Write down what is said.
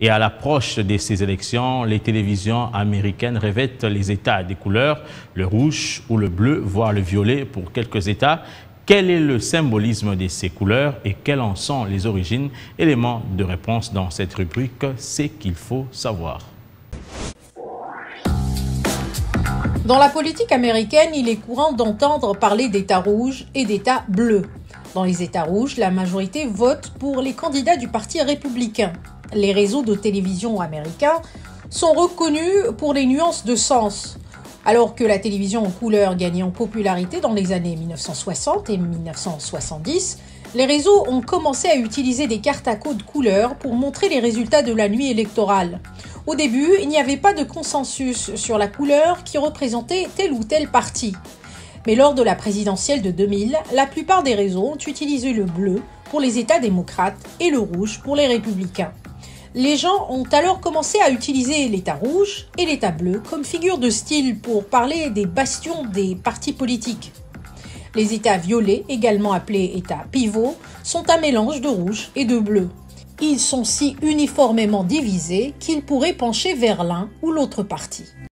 Et à l'approche de ces élections, les télévisions américaines revêtent les États des couleurs, le rouge ou le bleu, voire le violet pour quelques États. Quel est le symbolisme de ces couleurs et quelles en sont les origines? Élément de réponse dans cette rubrique, c'est qu'il faut savoir. Dans la politique américaine, il est courant d'entendre parler d'États rouges et d'États bleus. Dans les États rouges, la majorité vote pour les candidats du Parti républicain. Les réseaux de télévision américains sont reconnus pour les nuances de sens. Alors que la télévision en couleur gagnait en popularité dans les années 1960 et 1970, les réseaux ont commencé à utiliser des cartes à code couleur pour montrer les résultats de la nuit électorale. Au début, il n'y avait pas de consensus sur la couleur qui représentait tel ou tel parti. Mais lors de la présidentielle de 2000, la plupart des réseaux ont utilisé le bleu pour les États démocrates et le rouge pour les républicains. Les gens ont alors commencé à utiliser l'État rouge et l'État bleu comme figure de style pour parler des bastions des partis politiques. Les États violets, également appelés États pivots, sont un mélange de rouge et de bleu. Ils sont si uniformément divisés qu'ils pourraient pencher vers l'un ou l'autre parti.